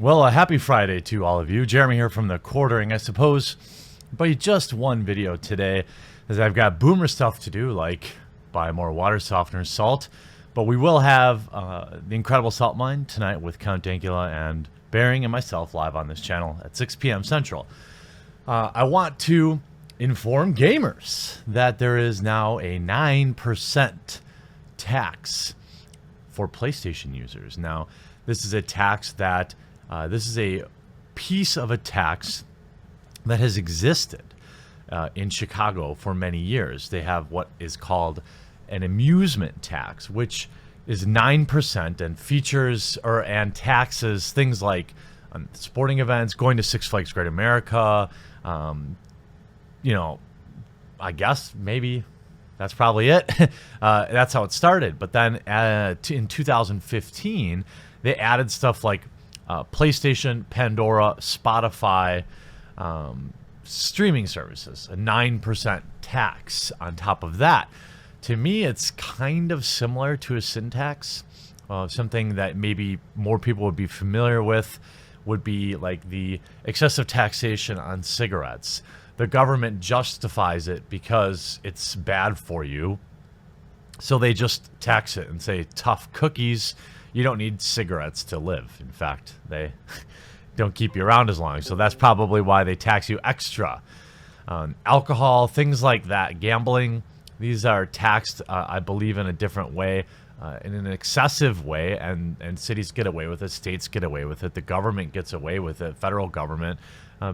Well, a happy Friday to all of you. Jeremy here from the Quartering. I suppose by just one video today, as I've got boomer stuff to do, like buy more water softeners, salt. But we will have the Incredible Salt Mine tonight with Count Dankula and Bearing and myself live on this channel at 6 p.m. Central. I want to inform gamers that there is now a 9% tax for PlayStation users. Now, this is a tax that this is a piece of a tax that has existed in Chicago for many years. They have what is called an amusement tax, which is 9% and features and taxes things like sporting events, going to Six Flags Great America. I guess maybe that's probably it. That's how it started. But then in 2015, they added stuff like PlayStation, Pandora, Spotify, streaming services, a 9% tax on top of that. To me, it's kind of similar to a sin tax. Something that maybe more people would be familiar with would be like the excessive taxation on cigarettes. The government justifies it because it's bad for you. So they just tax it and say, tough cookies. You don't need cigarettes to live. In fact, they don't keep you around as long. So that's probably why they tax you extra. Alcohol, things like that, gambling, these are taxed, I believe, in a different way, in an excessive way, and cities get away with it, states get away with it, the government gets away with it, federal government,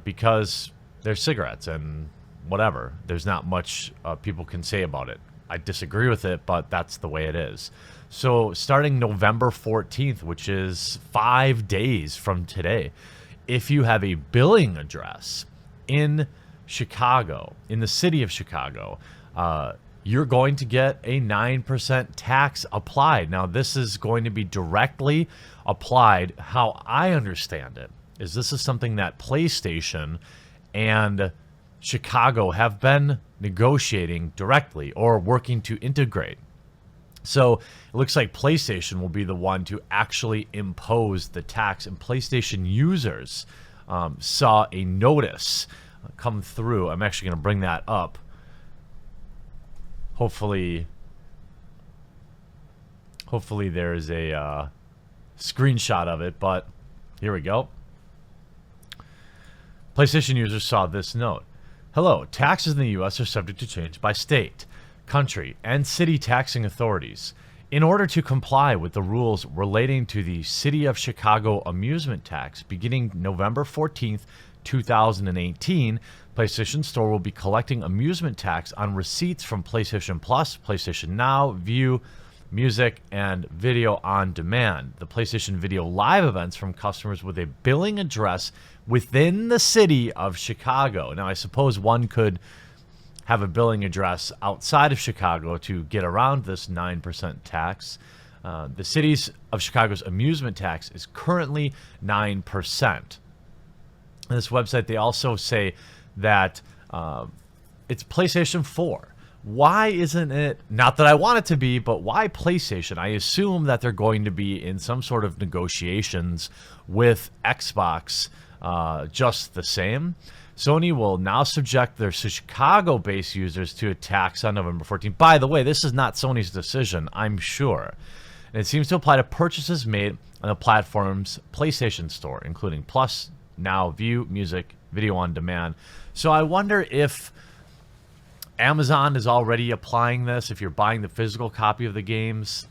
because they're cigarettes and whatever. There's not much people can say about it. I disagree with it, but that's the way it is. So starting November 14th, which is 5 days from today, if you have a billing address in Chicago, in the city of Chicago, you're going to get a 9% tax applied. Now, this is going to be directly applied. How I understand it is this is something that PlayStation and Chicago have been negotiating directly or working to integrate. So it looks like PlayStation will be the one to actually impose the tax, and PlayStation users saw a notice come through. I'm actually going to bring that up. Hopefully there's a screenshot of it, but here we go. PlayStation users saw this note. Hello, taxes in the U.S. are subject to change by state, country, and city taxing authorities. In order to comply with the rules relating to the City of Chicago amusement tax, beginning November 14th, 2018, PlayStation Store will be collecting amusement tax on receipts from PlayStation Plus, PlayStation Now, View, Music, and Video on Demand. The PlayStation Video Live events from customers with a billing address within the city of Chicago. Now, I suppose one could have a billing address outside of Chicago to get around this 9% tax. The cities of Chicago's amusement tax is currently 9%. On this website, they also say that it's PlayStation 4. Why isn't it, not that I want it to be, but why PlayStation? I assume that they're going to be in some sort of negotiations with Xbox just the same. Sony will now subject their Chicago-based users to a tax on November 14th. By the way, this is not Sony's decision, I'm sure. And it seems to apply to purchases made on the platform's PlayStation Store, including Plus, Now, View, Music, Video on Demand. So I wonder if Amazon is already applying this, if you're buying the physical copy of the games.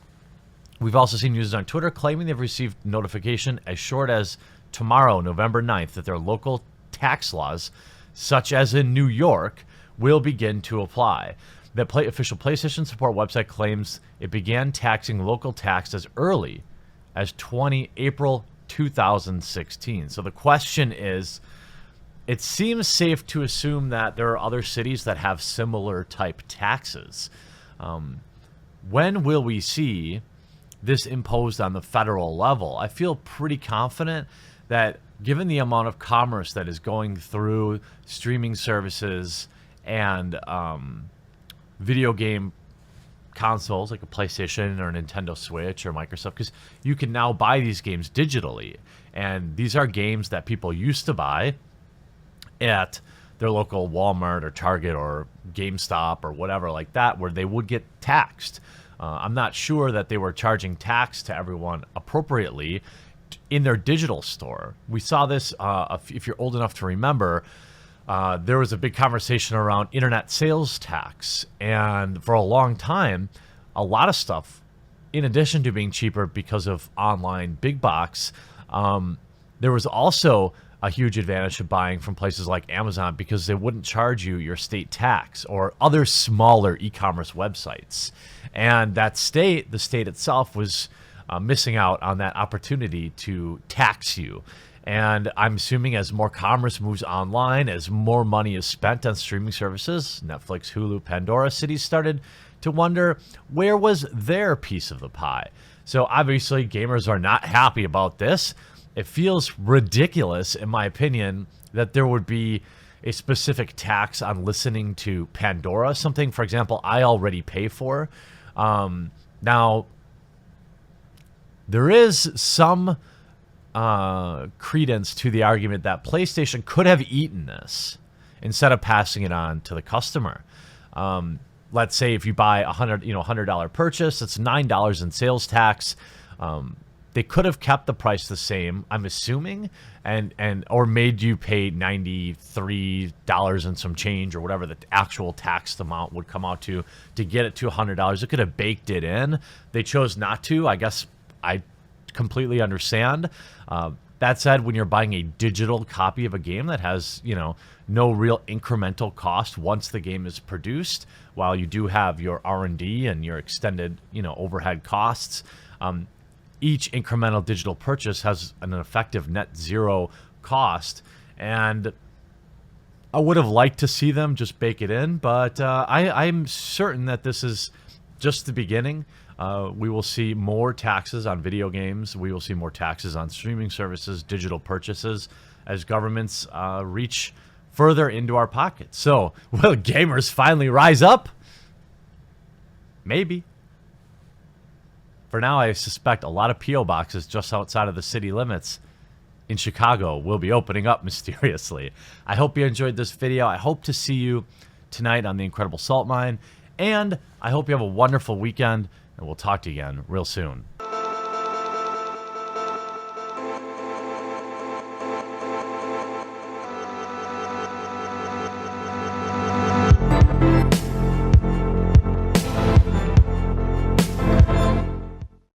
We've also seen users on Twitter claiming they've received notification as short as tomorrow, November 9th, that their local tax laws, such as in New York, will begin to apply. The official PlayStation support website claims it began taxing local tax as early as April 2016. So the question is, it seems safe to assume that there are other cities that have similar type taxes. When will we see this imposed on the federal level? I feel pretty confident that given the amount of commerce that is going through streaming services and video game consoles like a PlayStation or a Nintendo Switch or Microsoft, because you can now buy these games digitally. And these are games that people used to buy at their local Walmart or Target or GameStop or whatever like that, where they would get taxed. I'm not sure that they were charging tax to everyone appropriately in their digital store. We saw this, if you're old enough to remember, there was a big conversation around internet sales tax. And for a long time, a lot of stuff, in addition to being cheaper because of online big box, there was also a huge advantage of buying from places like Amazon because they wouldn't charge you your state tax, or other smaller e-commerce websites. And the state itself was missing out on that opportunity to tax you. And I'm assuming as more commerce moves online, as more money is spent on streaming services, Netflix, Hulu, Pandora, cities started to wonder, where was their piece of the pie? So obviously gamers are not happy about this. It feels ridiculous, in my opinion, that there would be a specific tax on listening to Pandora, something, for example, I already pay for. Now, there is some credence to the argument that PlayStation could have eaten this instead of passing it on to the customer. Let's say if you buy $100 purchase, it's $9 in sales tax. They could have kept the price the same, I'm assuming, or made you pay $93 and some change, or whatever the actual taxed amount would come out to get it to $100. It could have baked it in. They chose not to. I guess I completely understand. That said, when you're buying a digital copy of a game that has, no real incremental cost once the game is produced, while you do have your R&D and your extended, overhead costs, each incremental digital purchase has an effective net zero cost. And I would have liked to see them just bake it in, but I'm certain that this is just the beginning. We will see more taxes on video games. We will see more taxes on streaming services, digital purchases, as governments reach further into our pockets. So, will gamers finally rise up? Maybe. For now, I suspect a lot of P.O. boxes just outside of the city limits in Chicago will be opening up mysteriously. I hope you enjoyed this video. I hope to see you tonight on the Incredible Salt Mine. And I hope you have a wonderful weekend, and we'll talk to you again real soon.